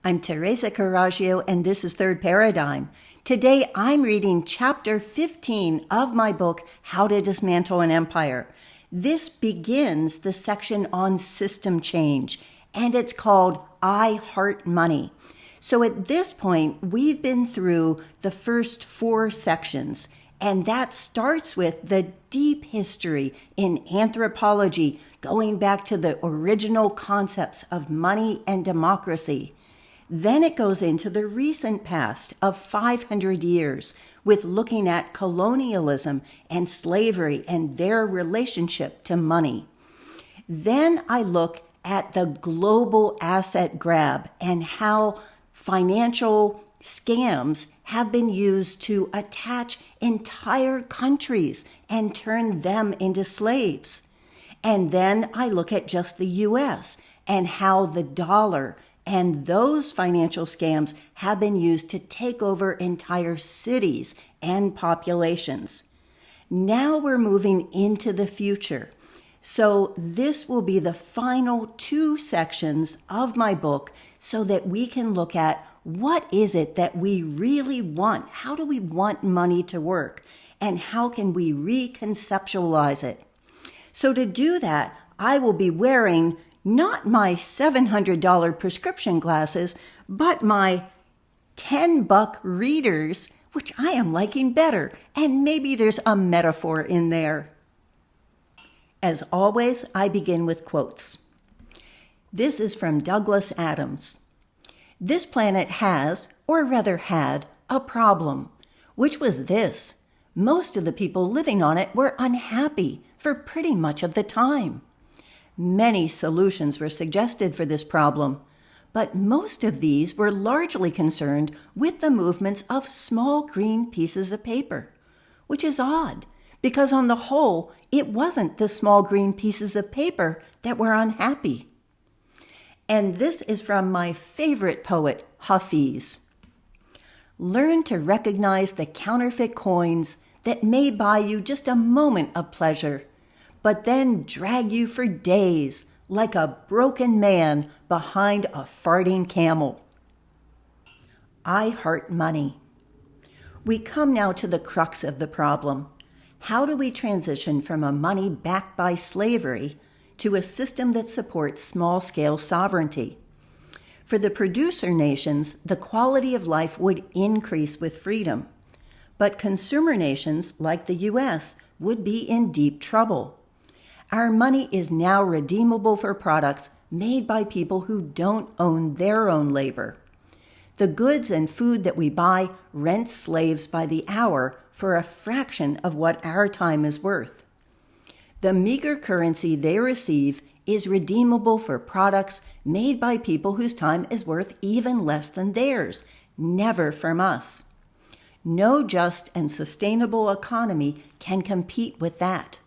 I'm Teresa Carraggio, and this is Third Paradigm. Today, I'm reading Chapter 15 of my book, How to Dismantle an Empire. This begins the section on system change, and it's called I Heart Money. So at this point, we've been through the first 4 sections, and that starts with the deep history in anthropology, going back to the original concepts of money and democracy. Then it goes into the recent past of 500 years with looking at colonialism and slavery and their relationship to money. Then I look at the global asset grab and how financial scams have been used to attach entire countries and turn them into slaves. And then I look at just the U.S. and how the dollar and those financial scams have been used to take over entire cities and populations. Now we're moving into the future. So this will be the final 2 sections of my book so that we can look at what is it that we really want? How do we want money to work? And how can we reconceptualize it? So to do that, I will be wearing not my $700 prescription glasses, but my $10 readers, which I am liking better. And maybe there's a metaphor in there. As always, I begin with quotes. This is from Douglas Adams. This planet has, or rather had, a problem, which was this. Most of the people living on it were unhappy for pretty much of the time. Many solutions were suggested for this problem, but most of these were largely concerned with the movements of small green pieces of paper, which is odd, because on the whole, it wasn't the small green pieces of paper that were unhappy. And this is from my favorite poet, Hafiz. Learn to recognize the counterfeit coins that may buy you just a moment of pleasure, but then drag you for days like a broken man behind a farting camel. I heart money. We come now to the crux of the problem. How do we transition from a money backed by slavery to a system that supports small-scale sovereignty? For the producer nations, the quality of life would increase with freedom, but consumer nations like the U.S. would be in deep trouble. Our money is now redeemable for products made by people who don't own their own labor. The goods and food that we buy rent slaves by the hour for a fraction of what our time is worth. The meager currency they receive is redeemable for products made by people whose time is worth even less than theirs, never from us. No just and sustainable economy can compete with that.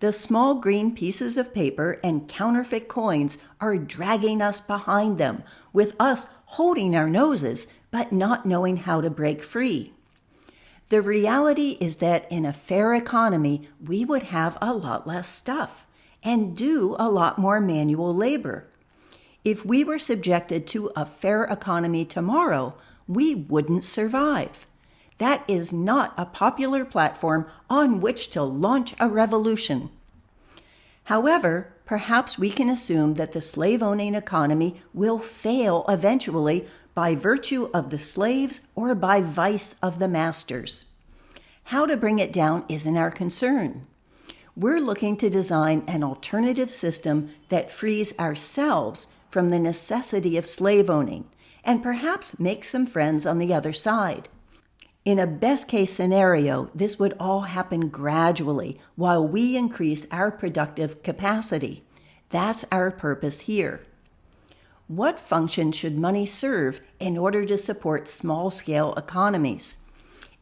The small green pieces of paper and counterfeit coins are dragging us behind them, with us holding our noses but not knowing how to break free. The reality is that in a fair economy, we would have a lot less stuff and do a lot more manual labor. If we were subjected to a fair economy tomorrow, we wouldn't survive. That is not a popular platform on which to launch a revolution. However, perhaps we can assume that the slave-owning economy will fail eventually by virtue of the slaves or by vice of the masters. How to bring it down isn't our concern. We're looking to design an alternative system that frees ourselves from the necessity of slave-owning and perhaps make some friends on the other side. In a best-case scenario, this would all happen gradually while we increase our productive capacity. That's our purpose here. What function should money serve in order to support small-scale economies?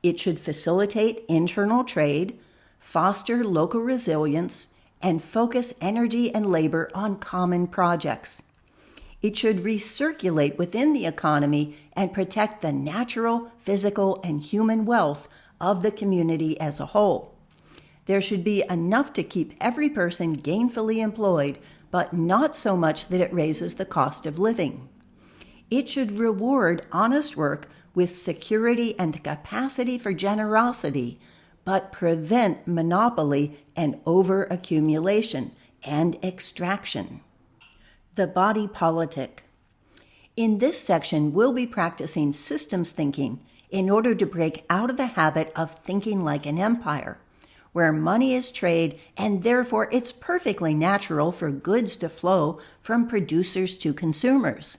It should facilitate internal trade, foster local resilience, and focus energy and labor on common projects. It should recirculate within the economy and protect the natural, physical, and human wealth of the community as a whole. There should be enough to keep every person gainfully employed, but not so much that it raises the cost of living. It should reward honest work with security and the capacity for generosity, but prevent monopoly and overaccumulation and extraction. The body politic. In this section, we'll be practicing systems thinking in order to break out of the habit of thinking like an empire, where money is trade and therefore it's perfectly natural for goods to flow from producers to consumers.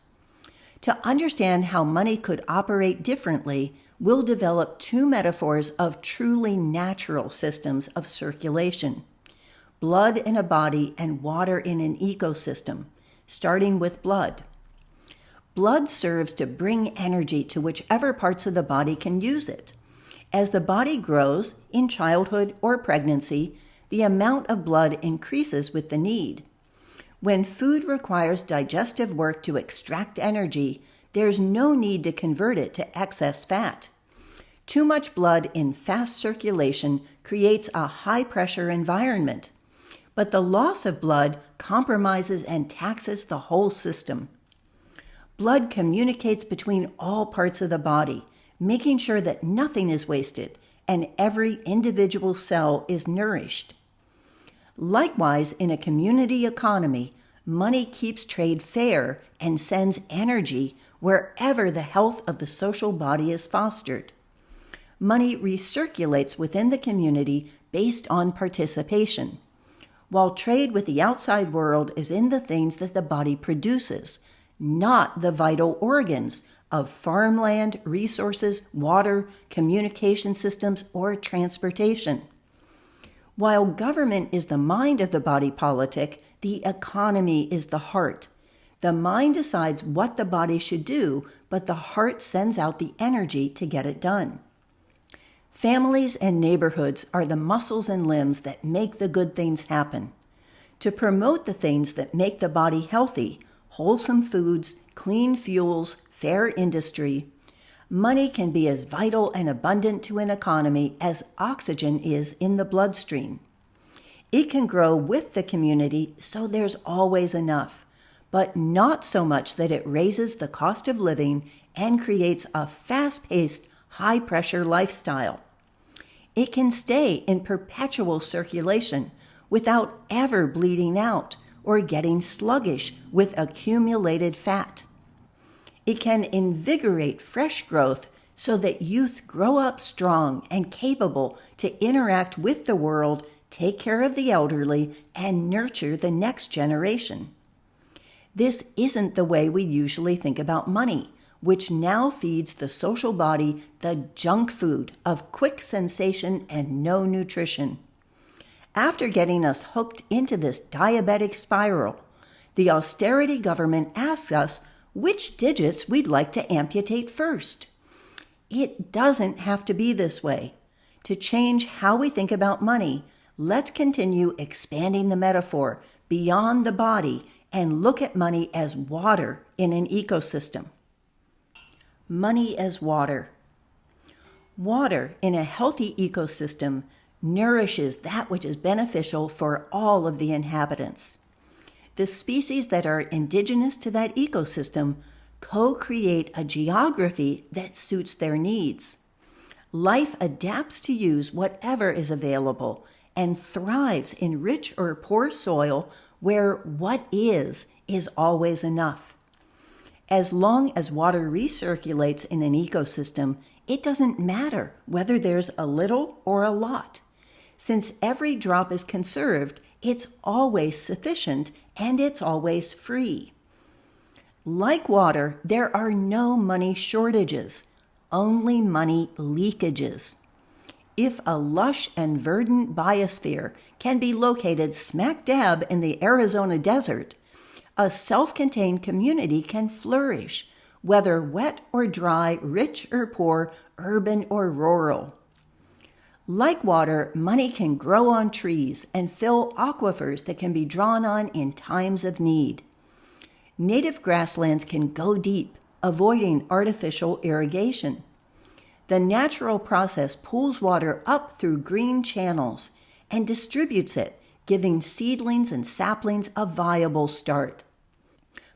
To understand how money could operate differently, we'll develop two metaphors of truly natural systems of circulation: blood in a body and water in an ecosystem, starting with blood. Blood serves to bring energy to whichever parts of the body can use it. As the body grows, in childhood or pregnancy, the amount of blood increases with the need. When food requires digestive work to extract energy, there's no need to convert it to excess fat. Too much blood in fast circulation creates a high-pressure environment, but the loss of blood compromises and taxes the whole system. Blood communicates between all parts of the body, making sure that nothing is wasted and every individual cell is nourished. Likewise, in a community economy, money keeps trade fair and sends energy wherever the health of the social body is fostered. Money recirculates within the community based on participation, while trade with the outside world is in the things that the body produces, not the vital organs of farmland, resources, water, communication systems, or transportation. While government is the mind of the body politic, the economy is the heart. The mind decides what the body should do, but the heart sends out the energy to get it done. Families and neighborhoods are the muscles and limbs that make the good things happen. To promote the things that make the body healthy, wholesome foods, clean fuels, fair industry, money can be as vital and abundant to an economy as oxygen is in the bloodstream. It can grow with the community, so there's always enough, but not so much that it raises the cost of living and creates a fast-paced, high-pressure lifestyle. It can stay in perpetual circulation without ever bleeding out or getting sluggish with accumulated fat. It can invigorate fresh growth so that youth grow up strong and capable to interact with the world, take care of the elderly, and nurture the next generation. This isn't the way we usually think about money, which now feeds the social body the junk food of quick sensation and no nutrition. After getting us hooked into this diabetic spiral, the austerity government asks us which digits we'd like to amputate first. It doesn't have to be this way. To change how we think about money, let's continue expanding the metaphor beyond the body and look at money as water in an ecosystem. Money as water. Water in a healthy ecosystem nourishes that which is beneficial for all of the inhabitants. The species that are indigenous to that ecosystem co-create a geography that suits their needs. Life adapts to use whatever is available and thrives in rich or poor soil where what is always enough. As long as water recirculates in an ecosystem, it doesn't matter whether there's a little or a lot. Since every drop is conserved, it's always sufficient and it's always free. Like water, there are no money shortages, only money leakages. If a lush and verdant biosphere can be located smack dab in the Arizona desert, a self-contained community can flourish, whether wet or dry, rich or poor, urban or rural. Like water, money can grow on trees and fill aquifers that can be drawn on in times of need. Native grasslands can go deep, avoiding artificial irrigation. The natural process pulls water up through green channels and distributes it, giving seedlings and saplings a viable start.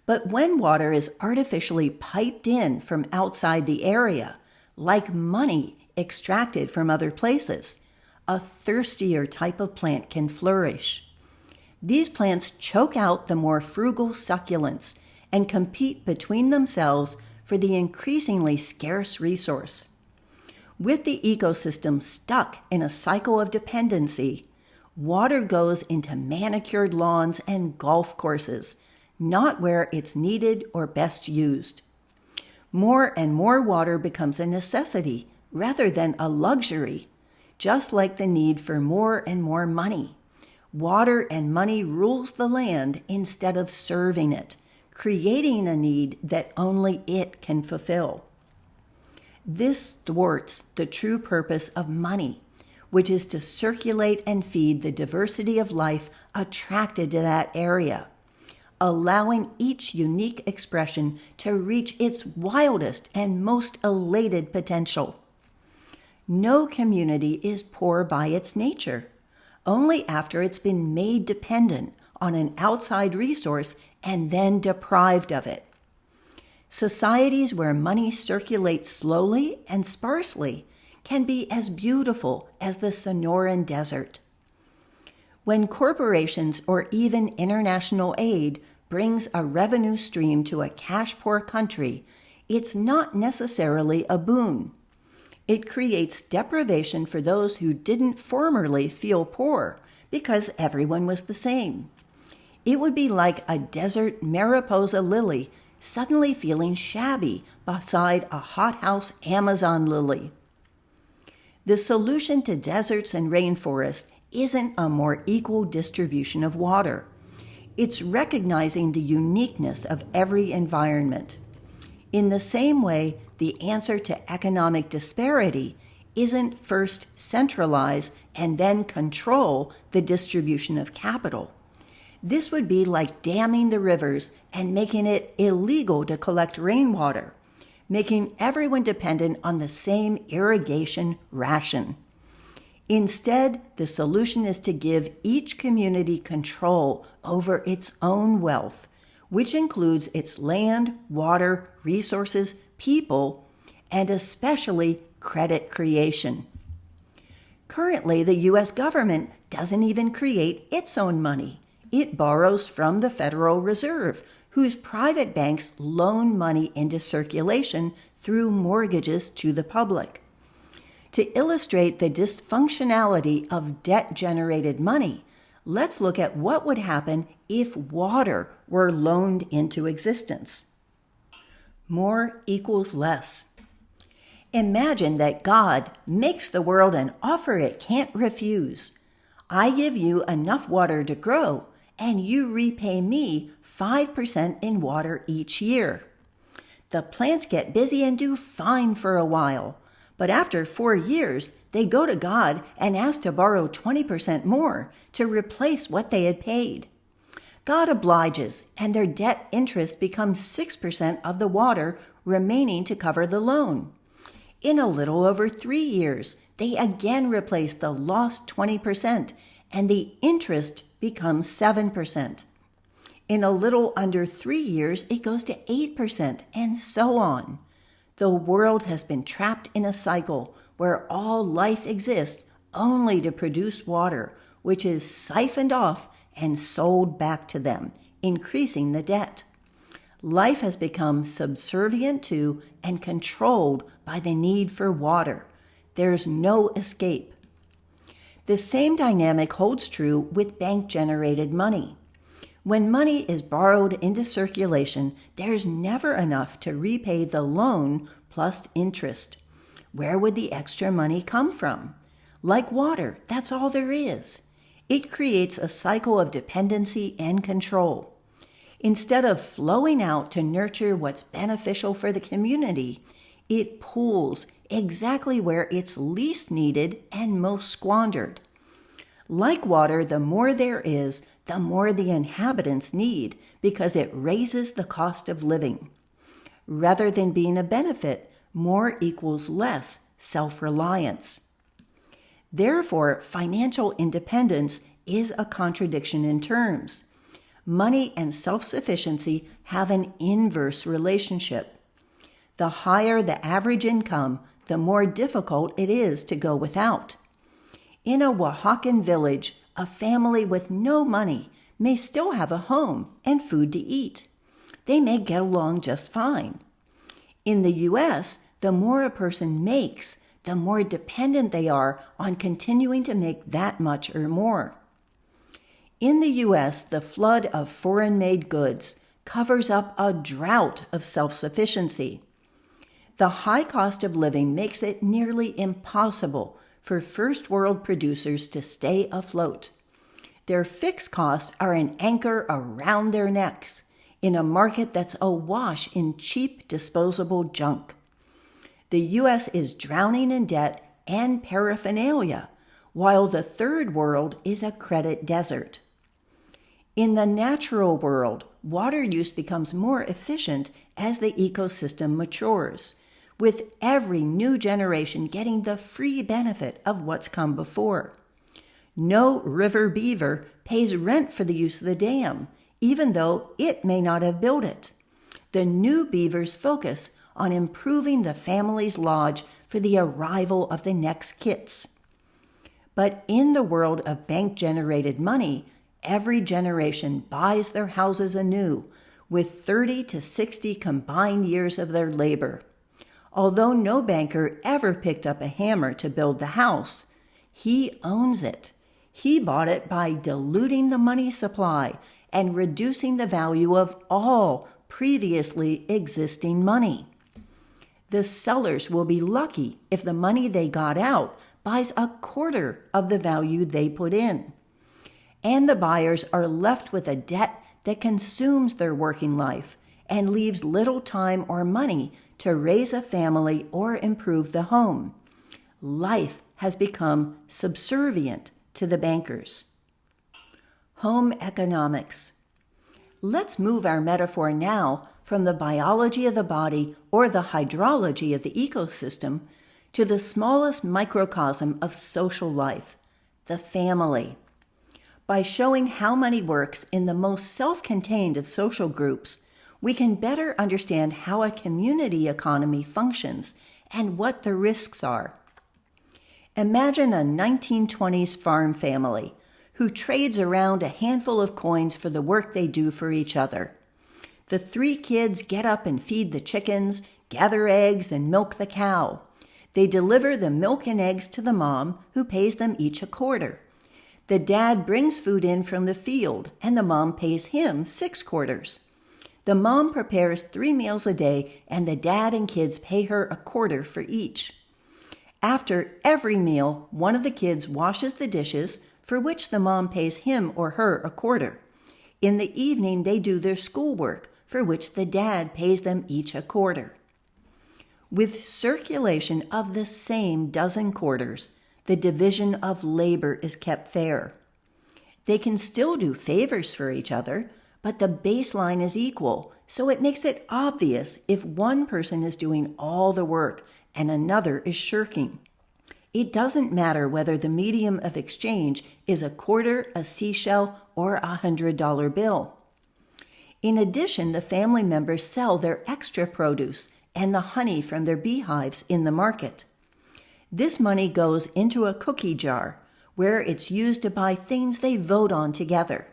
But when water is artificially piped in from outside the area, like money extracted from other places, a thirstier type of plant can flourish. These plants choke out the more frugal succulents and compete between themselves for the increasingly scarce resource. With the ecosystem stuck in a cycle of dependency, water goes into manicured lawns and golf courses, not where it's needed or best used. More and more water becomes a necessity rather than a luxury, just like the need for more and more money. Water and money rules the land instead of serving it, creating a need that only it can fulfill. This thwarts the true purpose of money, which is to circulate and feed the diversity of life attracted to that area, allowing each unique expression to reach its wildest and most elated potential. No community is poor by its nature, only after it's been made dependent on an outside resource and then deprived of it. Societies where money circulates slowly and sparsely can be as beautiful as the Sonoran Desert. When corporations or even international aid brings a revenue stream to a cash-poor country, it's not necessarily a boon. It creates deprivation for those who didn't formerly feel poor because everyone was the same. It would be like a desert Mariposa lily suddenly feeling shabby beside a hothouse Amazon lily. The solution to deserts and rainforests isn't a more equal distribution of water. It's recognizing the uniqueness of every environment. In the same way, the answer to economic disparity isn't first centralize and then control the distribution of capital. This would be like damming the rivers and making it illegal to collect rainwater, making everyone dependent on the same irrigation ration. Instead, the solution is to give each community control over its own wealth, which includes its land, water, resources, people, and especially credit creation. Currently, the U.S. government doesn't even create its own money. It borrows from the Federal Reserve, whose private banks loan money into circulation through mortgages to the public. To illustrate the dysfunctionality of debt-generated money, let's look at what would happen if water were loaned into existence. More equals less. Imagine that God makes the world an offer it can't refuse. I give you enough water to grow, and you repay me 5% in water each year. The plants get busy and do fine for a while, but after 4 years, they go to God and ask to borrow 20% more to replace what they had paid. God obliges, and their debt interest becomes 6% of the water remaining to cover the loan. In a little over 3 years, they again replace the lost 20%, and the interest becomes 7%. In a little under 3 years, it goes to 8%, and so on. The world has been trapped in a cycle where all life exists only to produce water, which is siphoned off and sold back to them, increasing the debt. Life has become subservient to and controlled by the need for water. There's no escape. The same dynamic holds true with bank-generated money. When money is borrowed into circulation, there's never enough to repay the loan plus interest. Where would the extra money come from? Like water, that's all there is. It creates a cycle of dependency and control. Instead of flowing out to nurture what's beneficial for the community, it pools exactly where it's least needed and most squandered. Like water, the more there is, the more the inhabitants need because it raises the cost of living. Rather than being a benefit, more equals less self-reliance. Therefore, financial independence is a contradiction in terms. Money and self-sufficiency have an inverse relationship. The higher the average income, the more difficult it is to go without. In a Oaxacan village, a family with no money may still have a home and food to eat. They may get along just fine. In the U.S., the more a person makes, the more dependent they are on continuing to make that much or more. In the U.S., the flood of foreign-made goods covers up a drought of self-sufficiency. The high cost of living makes it nearly impossible for first-world producers to stay afloat. Their fixed costs are an anchor around their necks in a market that's awash in cheap, disposable junk. The U.S. is drowning in debt and paraphernalia, while the third world is a credit desert. In the natural world, water use becomes more efficient as the ecosystem matures, with every new generation getting the free benefit of what's come before. No river beaver pays rent for the use of the dam, even though it may not have built it. The new beavers focus on improving the family's lodge for the arrival of the next kits. But in the world of bank-generated money, every generation buys their houses anew with 30 to 60 combined years of their labor. Although no banker ever picked up a hammer to build the house, he owns it. He bought it by diluting the money supply and reducing the value of all previously existing money. The sellers will be lucky if the money they got out buys a quarter of the value they put in. And the buyers are left with a debt that consumes their working life and leaves little time or money to raise a family or improve the home. Life has become subservient to the bankers. Home economics. Let's move our metaphor now from the biology of the body or the hydrology of the ecosystem to the smallest microcosm of social life, the family. By showing how money works in the most self-contained of social groups, we can better understand how a community economy functions and what the risks are. Imagine a 1920s farm family who trades around a handful of coins for the work they do for each other. The 3 kids get up and feed the chickens, gather eggs, and milk the cow. They deliver the milk and eggs to the mom, who pays them each a quarter. The dad brings food in from the field, and the mom pays him 6 quarters. The mom prepares 3 meals a day, and the dad and kids pay her a quarter for each. After every meal, one of the kids washes the dishes, for which the mom pays him or her a quarter. In the evening, they do their schoolwork, for which the dad pays them each a quarter. With circulation of the same dozen quarters, the division of labor is kept fair. They can still do favors for each other, but the baseline is equal, so it makes it obvious if one person is doing all the work and another is shirking. It doesn't matter whether the medium of exchange is a quarter, a seashell, or a $100 bill. In addition, the family members sell their extra produce and the honey from their beehives in the market. This money goes into a cookie jar, where it's used to buy things they vote on together: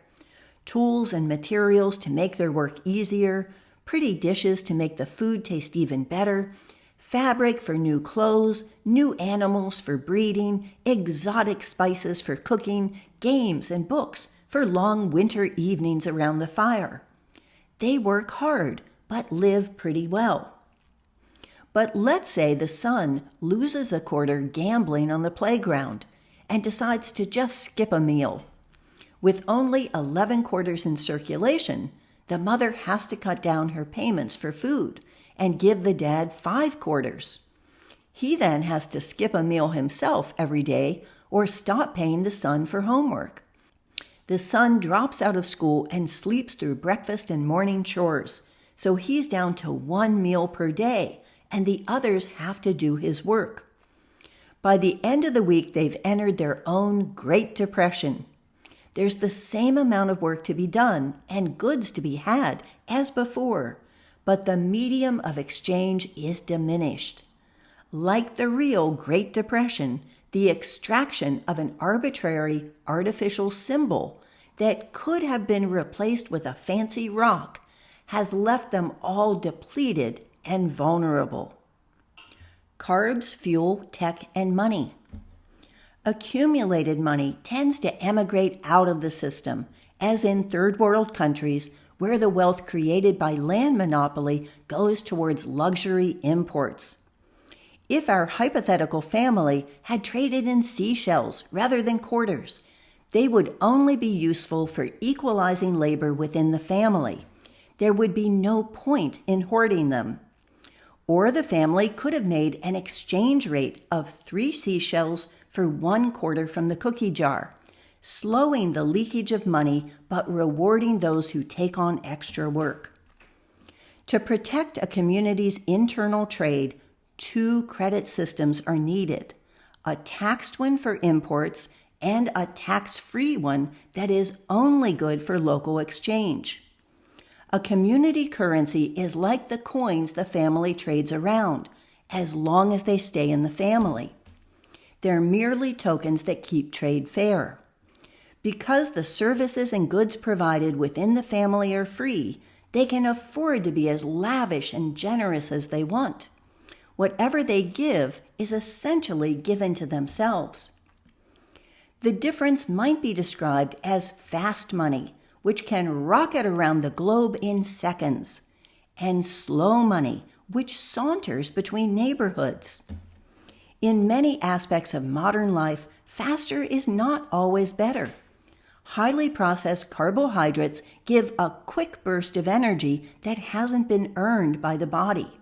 tools and materials to make their work easier, pretty dishes to make the food taste even better, fabric for new clothes, new animals for breeding, exotic spices for cooking, games and books for long winter evenings around the fire. They work hard, but live pretty well. But let's say the son loses a quarter gambling on the playground and decides to just skip a meal. With only 11 quarters in circulation, the mother has to cut down her payments for food and give the dad 5 quarters. He then has to skip a meal himself every day or stop paying the son for homework. The son drops out of school and sleeps through breakfast and morning chores, so he's down to 1 meal per day, and the others have to do his work. By the end of the week, they've entered their own Great Depression. There's the same amount of work to be done and goods to be had as before, but the medium of exchange is diminished. Like the real Great Depression, the extraction of an arbitrary, artificial symbol that could have been replaced with a fancy rock has left them all depleted and vulnerable. Carbs fuel tech and money. Accumulated money tends to emigrate out of the system, as in third world countries where the wealth created by land monopoly goes towards luxury imports. If our hypothetical family had traded in seashells rather than quarters, they would only be useful for equalizing labor within the family. There would be no point in hoarding them. Or the family could have made an exchange rate of 3 seashells for 1 quarter from the cookie jar, slowing the leakage of money but rewarding those who take on extra work. To protect a community's internal trade, 2 credit systems are needed: a taxed one for imports and a tax-free one that is only good for local exchange. A community currency is like the coins the family trades around, as long as they stay in the family. They're merely tokens that keep trade fair. Because the services and goods provided within the family are free, they can afford to be as lavish and generous as they want. Whatever they give is essentially given to themselves. The difference might be described as fast money, which can rocket around the globe in seconds, and slow money, which saunters between neighborhoods. In many aspects of modern life, faster is not always better. Highly processed carbohydrates give a quick burst of energy that hasn't been earned by the body.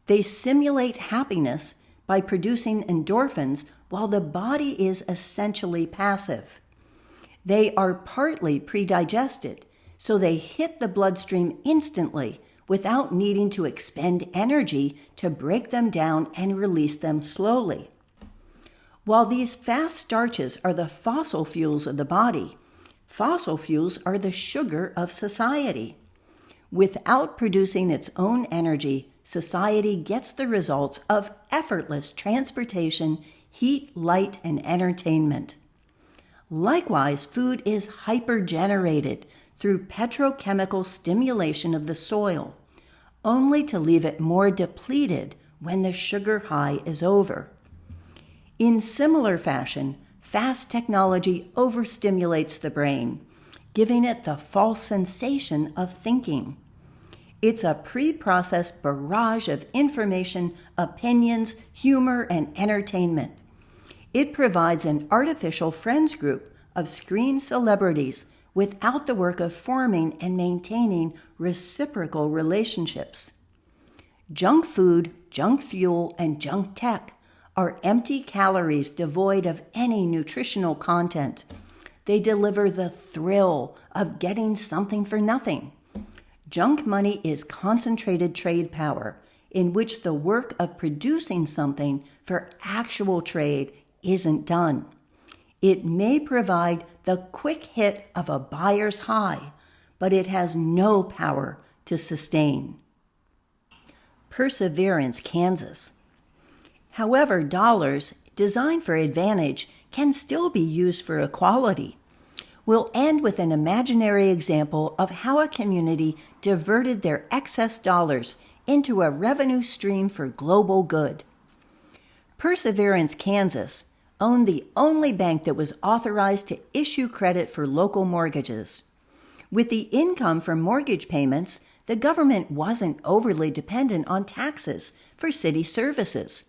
They simulate happiness by producing endorphins while the body is essentially passive. They are partly predigested, so they hit the bloodstream instantly without needing to expend energy to break them down and release them slowly. While these fast starches are the fossil fuels of the body, fossil fuels are the sugar of society. Without producing its own energy, society gets the results of effortless transportation, heat, light, and entertainment. Likewise, food is hyper-generated through petrochemical stimulation of the soil, only to leave it more depleted when the sugar high is over. In similar fashion, fast technology overstimulates the brain, giving it the false sensation of thinking. It's a pre-processed barrage of information, opinions, humor, and entertainment. It provides an artificial friends group of screen celebrities without the work of forming and maintaining reciprocal relationships. Junk food, junk fuel, and junk tech are empty calories devoid of any nutritional content. They deliver the thrill of getting something for nothing. Junk money is concentrated trade power in which the work of producing something for actual trade isn't done. It may provide the quick hit of a buyer's high, but it has no power to sustain. Perseverance, Kansas. However, dollars designed for advantage can still be used for equality. We'll end with an imaginary example of how a community diverted their excess dollars into a revenue stream for global good. Perseverance, Kansas, owned the only bank that was authorized to issue credit for local mortgages. With the income from mortgage payments, the government wasn't overly dependent on taxes for city services.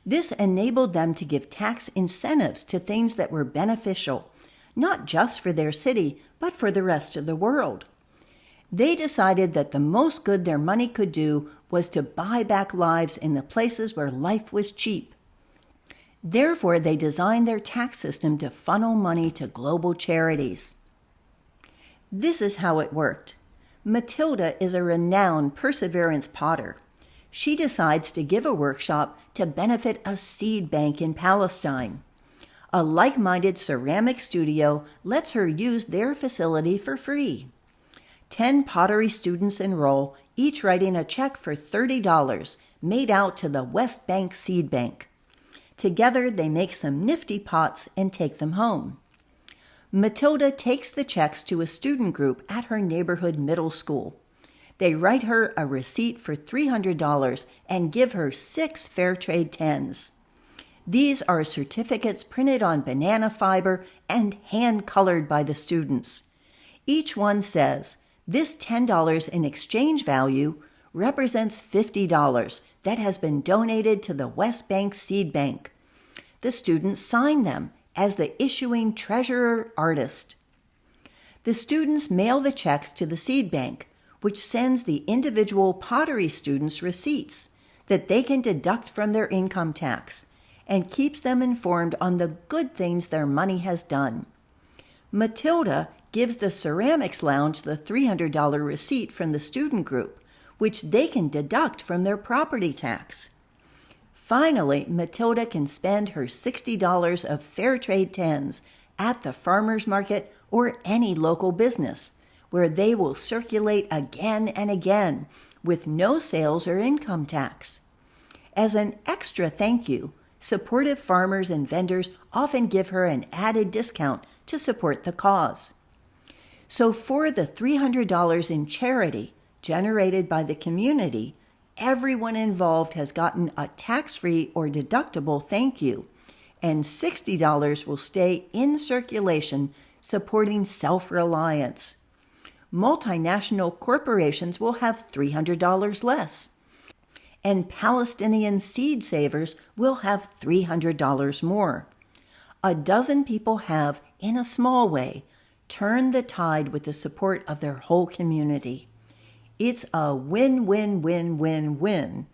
This enabled them to give tax incentives to things that were beneficial, not just for their city, but for the rest of the world. They decided that the most good their money could do was to buy back lives in the places where life was cheap. Therefore, they designed their tax system to funnel money to global charities. This is how it worked. Matilda is a renowned perseverance potter. She decides to give a workshop to benefit a seed bank in Palestine. A like-minded ceramic studio lets her use their facility for free. 10 pottery students enroll, each writing a check for $30 made out to the West Bank Seed Bank. Together, they make some nifty pots and take them home. Matilda takes the checks to a student group at her neighborhood middle school. They write her a receipt for $300 and give her 6 Fairtrade 10s. These are certificates printed on banana fiber and hand-colored by the students. Each one says, this $10 in exchange value represents $50 that has been donated to the West Bank Seed Bank. The students sign them as the issuing treasurer artist. The students mail the checks to the seed bank, which sends the individual pottery students receipts that they can deduct from their income tax and keeps them informed on the good things their money has done. Matilda gives the ceramics lounge the $300 receipt from the student group, which they can deduct from their property tax. Finally, Matilda can spend her $60 of Fairtrade 10s at the farmer's market or any local business, where they will circulate again and again with no sales or income tax. As an extra thank you, supportive farmers and vendors often give her an added discount to support the cause. So for the $300 in charity generated by the community, everyone involved has gotten a tax-free or deductible thank you, and $60 will stay in circulation supporting self-reliance. Multinational corporations will have $300 less, and Palestinian seed savers will have $300 more. A dozen people have, in a small way, turned the tide with the support of their whole community. It's a win-win-win-win-win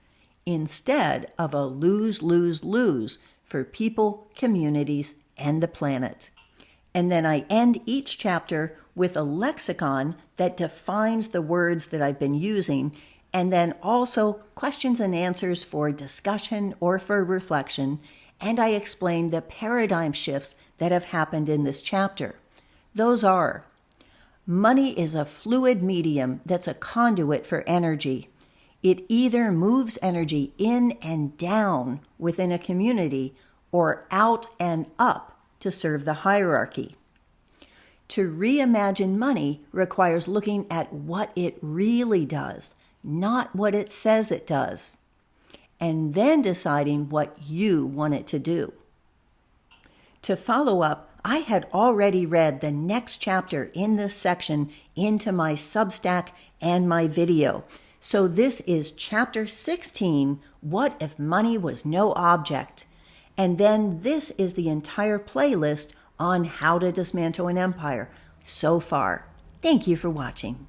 instead of a lose-lose-lose for people, communities, and the planet. And then I end each chapter with a lexicon that defines the words that I've been using, and then also questions and answers for discussion or for reflection, and I explain the paradigm shifts that have happened in this chapter. Those are: money is a fluid medium that's a conduit for energy. It either moves energy in and down within a community or out and up to serve the hierarchy. To reimagine money requires looking at what it really does, not what it says it does, and then deciding what you want it to do. To follow up, I had already read the next chapter in this section into my Substack and my video. So this is chapter 16, What If Money Was No Object? And then this is the entire playlist on how to dismantle an empire so far. Thank you for watching.